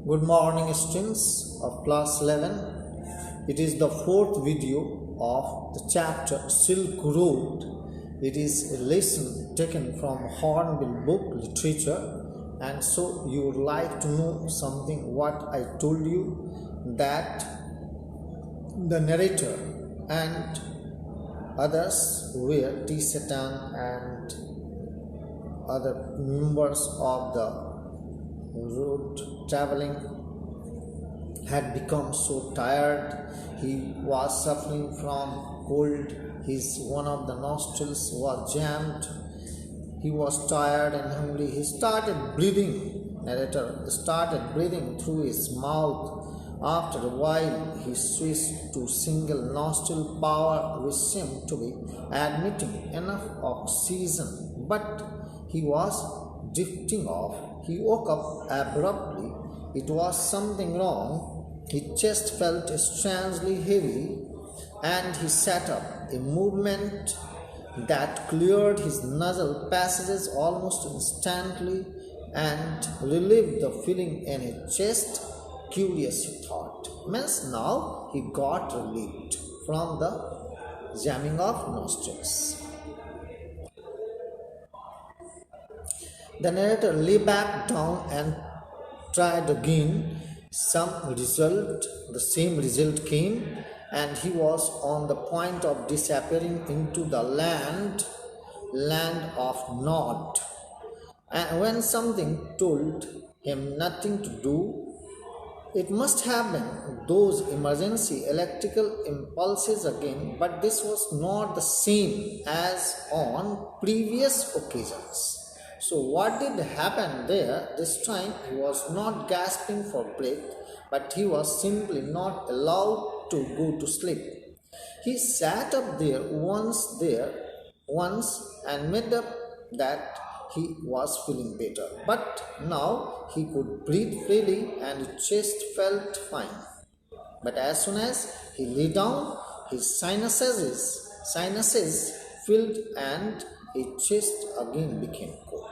Good morning, students of class 11. It is the fourth video of the chapter Silk Road. It is a lesson taken from Hornbill book literature, and so you would like to know something what I told you, that the narrator and others were T. Satan and other members of the road traveling had become so tired. He was suffering from cold. One of the nostrils was jammed. He was tired and hungry. He started breathing. Narrator started breathing through his mouth. After a while, he switched to single nostril power, which seemed to be admitting enough oxygen, but he was drifting off. He woke up abruptly. It was something wrong. His chest felt strangely heavy, and he sat up, a movement that cleared his nasal passages almost instantly and relieved the feeling in his chest. Curious, he thought. Means now he got relieved from the jamming of nostrils. The narrator lay back down and tried again. The same result came, and he was on the point of disappearing into the land of naught. And when something told him nothing to do, it must have been those emergency electrical impulses again, but this was not the same as on previous occasions. So what did happen there? This time he was not gasping for breath, but he was simply not allowed to go to sleep. He sat up there once and made up that he was feeling better. But now he could breathe freely and his chest felt fine. But as soon as he lay down, his sinuses filled and his chest again became cold.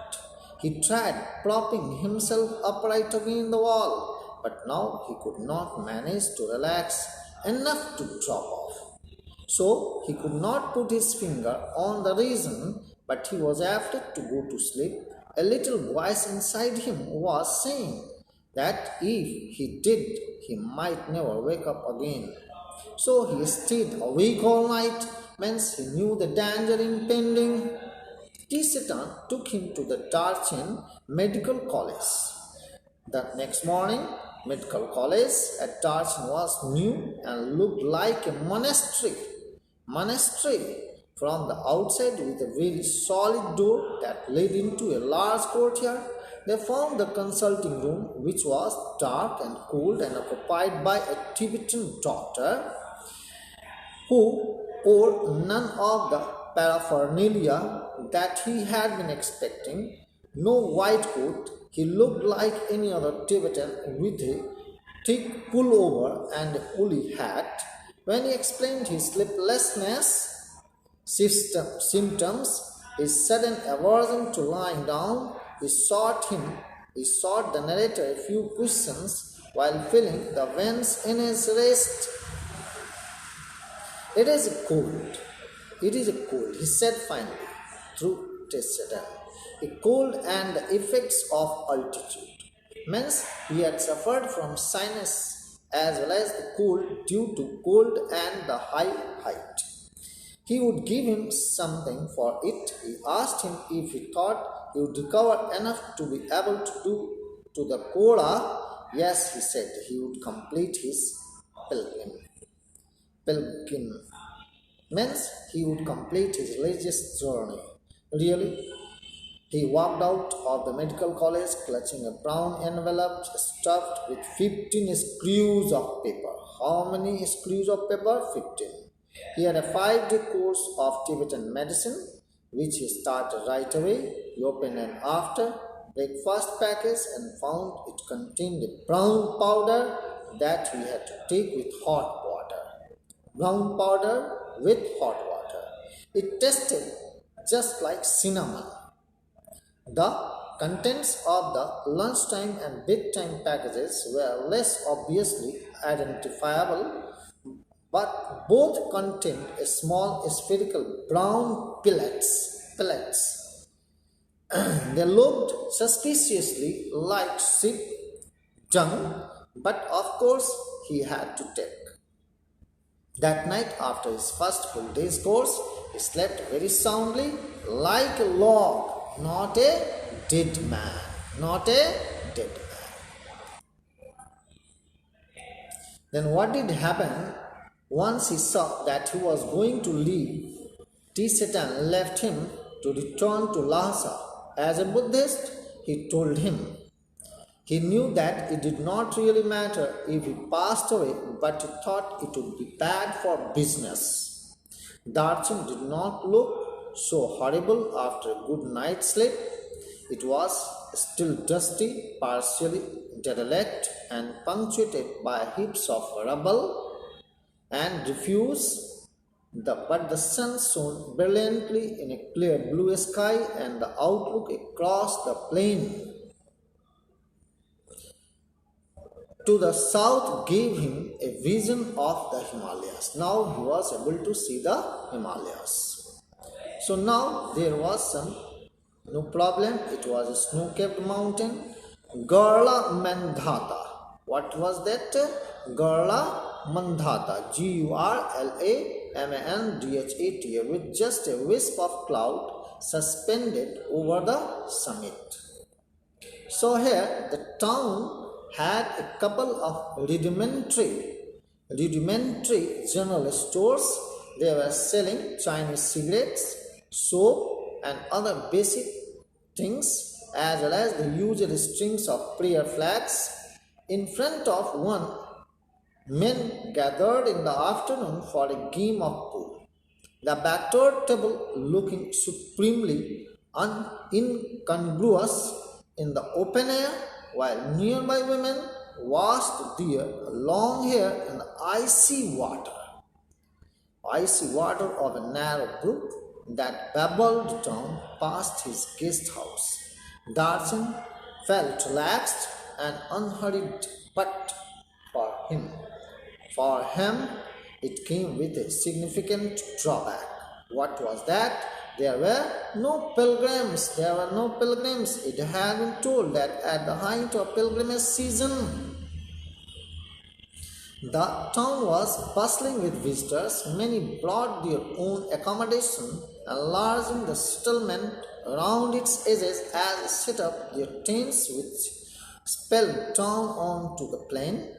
He tried propping himself upright against the wall, but now he could not manage to relax enough to drop off. So he could not put his finger on the reason, but he was after to go to sleep. A little voice inside him was saying that if he did, he might never wake up again. So he stayed awake all night, means he knew the danger impending. T. Satan took him to the Darchen Medical College. The next morning, Medical College at Darchen was new and looked like a monastery from the outside, with a very solid door that led into a large courtyard. They found the consulting room, which was dark and cold and occupied by a Tibetan doctor who wore none of the paraphernalia that he had been expecting. No white coat. He looked like any other Tibetan with a thick pullover and a woolly hat. When he explained his sleeplessness symptoms, his sudden aversion to lying down, he sought the narrator a few questions while feeling the veins in his wrist. It is cold, he said finally, through Satan. A cold and the effects of altitude. Means he had suffered from sinus as well as the cold due to cold and the high height. He would give him something for it. He asked him if he thought he would recover enough to be able to do to the Koda. Yes, he said, he would complete his pilgrim. Means he would complete his religious journey. Really? He walked out of the medical college clutching a brown envelope stuffed with 15 screws of paper. How many screws of paper? 15. He had a 5-day course of Tibetan medicine, which he started right away. He opened an after breakfast package and found it contained a brown powder that he had to take with hot water. Brown powder with hot water. It tasted just like cinnamon. The contents of the lunchtime and bedtime packages were less obviously identifiable, but both contained a small spherical brown pellets. They looked suspiciously like sheep dung, but of course he had to take. That night, after his first full day's course, he slept very soundly, like a log, not a dead man. Not a dead man. Then what did happen? Once he saw that he was going to leave, Satan left him to return to Lhasa. As a Buddhist, he told him. He knew that it did not really matter if he passed away, but he thought it would be bad for business. Darchen did not look so horrible after a good night's sleep. It was still dusty, partially derelict, and punctuated by heaps of rubble and refuse. But the sun shone brilliantly in a clear blue sky, and the outlook across the plain to the south gave him a vision of the Himalayas. Now he was able to see the Himalayas. So now there was no problem. It was a snow-capped mountain, Garla Mandhata. What was that? Garla Mandhata, Gurlamandhata, with just a wisp of cloud suspended over the summit. So here the town had a couple of rudimentary general stores. They were selling Chinese cigarettes, soap, and other basic things, as well as the usual strings of prayer flags. In front of one, men gathered in the afternoon for a game of pool. The battered table, looking supremely incongruous in the open air, while nearby women washed their long hair in the icy water of a narrow brook that babbled down past his guest house. Darchen felt relaxed and unhurried, but for him, it came with a significant drawback. What was that? There were no pilgrims. It had been told that at the height of pilgrimage season, the town was bustling with visitors. Many brought their own accommodation, enlarging the settlement around its edges as they set up their tents, which spelled down onto the plain.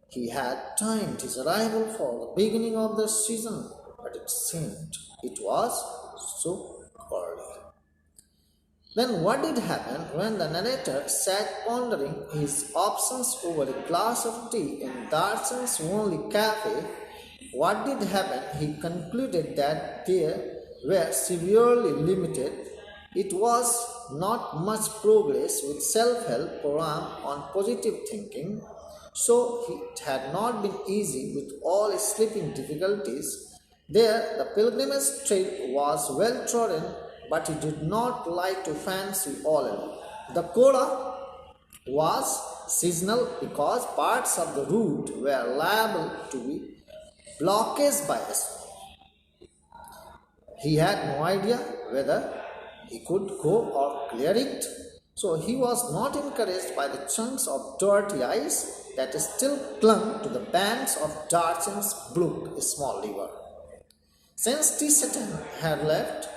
He had timed his arrival for the beginning of the season, but it seemed it was so early. Then what did happen when the narrator sat pondering his options over a glass of tea in Darchen's only cafe? What did happen? He concluded that they were severely limited. It was not much progress with self-help program on positive thinking, so it had not been easy with all its sleeping difficulties. There, the pilgrimage trail was well trodden, but he did not like to fancy all alone. The coda was seasonal because parts of the route were liable to be blockaged by snow. He had no idea whether he could go or clear it, so he was not encouraged by the chunks of dirty ice that still clung to the banks of Darchen's brook, a small river. Since Satan had left,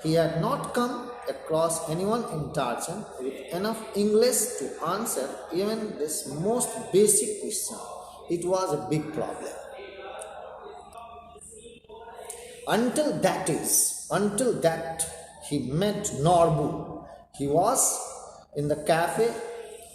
he had not come across anyone in Darchen with enough English to answer even this most basic question. It was a big problem. Until that he met Norbu. He was in the cafe,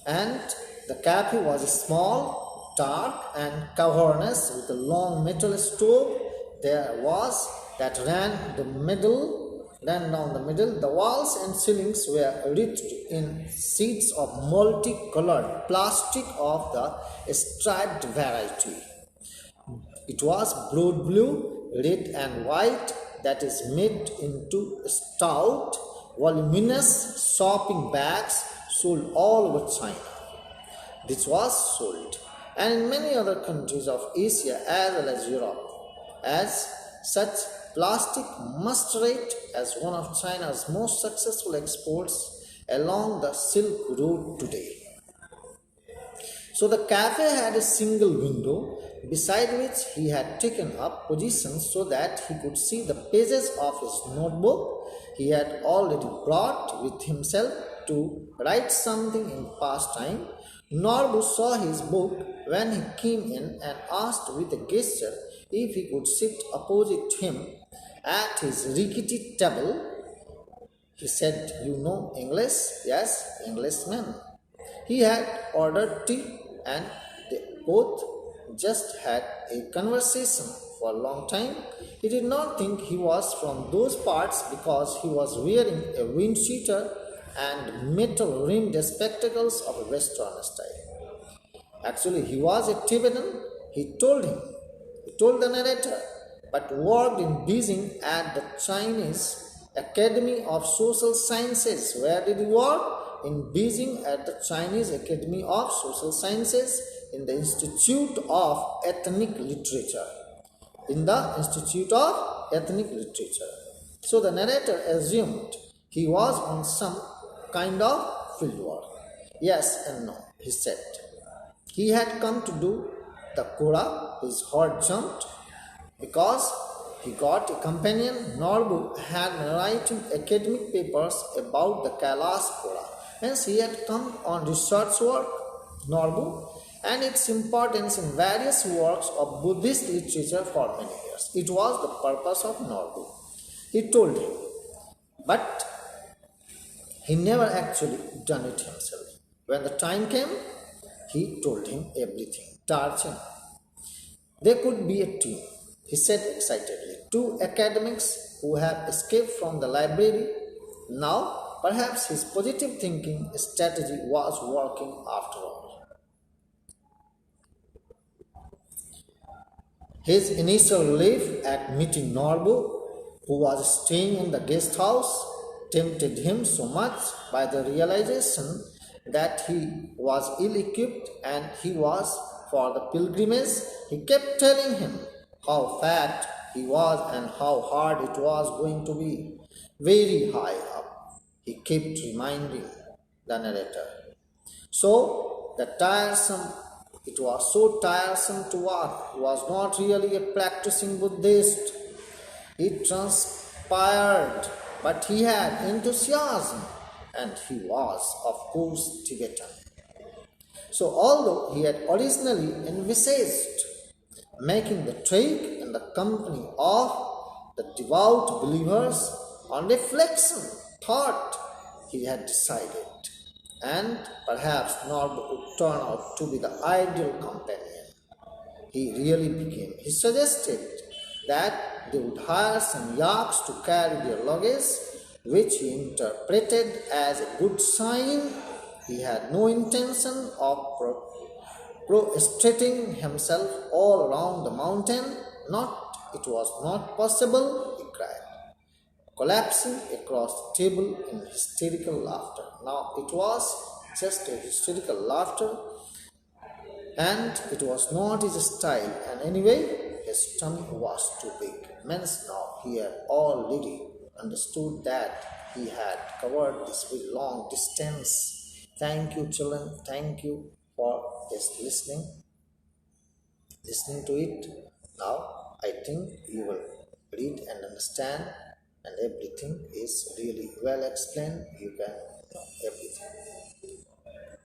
and the cafe was small, dark, and cavernous with a long metal stove. There was that ran down the middle. The walls and ceilings were wreathed in sheets of multicolored plastic of the striped variety. It was broad blue, red, and white, that is made into stout voluminous shopping bags sold all over China. This was sold, and in many other countries of Asia as well as Europe. As such, plastic must rate as one of China's most successful exports along the Silk Road today. So the cafe had a single window beside which he had taken up position so that he could see the pages of his notebook he had already brought with himself to write something in pastime. Norbu saw his book when he came in and asked with a gesture if he could sit opposite him at his rickety table. He said, "You know English?" "Yes, Englishman." He had ordered tea and they both just had a conversation for a long time. He did not think he was from those parts because he was wearing a wind-cheater and metal-rimmed spectacles of a Western style. Actually, he was a Tibetan, he told the narrator, but worked in Beijing at the Chinese Academy of Social Sciences. Where did he work? In Beijing at the Chinese Academy of Social Sciences in the Institute of Ethnic Literature. In the Institute of Ethnic Literature. So the narrator assumed he was on some kind of fieldwork. "Yes and no," he said. He had come to do the Kora. His heart jumped because he got a companion. Norbu had been writing academic papers about the Kailash Kora. Hence, he had come on research work, Norbu, and its importance in various works of Buddhist literature for many years. It was the purpose of Norbu. He told him, but he never actually done it himself. When the time came, he told him everything. Tarchin. There could be a team, he said excitedly. Two academics who have escaped from the library. Now, perhaps his positive thinking strategy was working after all. His initial relief at meeting Norbu, who was staying in the guest house, tempted him so much by the realization that he was ill-equipped and he was for the pilgrimage. He kept telling him how fat he was and how hard it was going to be. Very high up, he kept reminding the narrator. It was so tiresome to walk. He was not really a practicing Buddhist. He transpired, but he had enthusiasm, and he was, of course, Tibetan. So, although he had originally envisaged making the trek in the company of the devout believers, on reflection, thought he had decided, and perhaps Norbu would turn out to be the ideal companion. He suggested that they would hire some yaks to carry their luggage, which he interpreted as a good sign. He had no intention of prostrating himself all around the mountain. It was not possible, he cried, collapsing across the table in hysterical laughter. Now it was just a hysterical laughter, and it was not his style, and anyway, his tummy was too big. Means now he had already understood that he had covered this very long distance. Thank you, children. Thank you for just listening to it. Now I think you will read and understand, and everything is really well explained. You can know everything.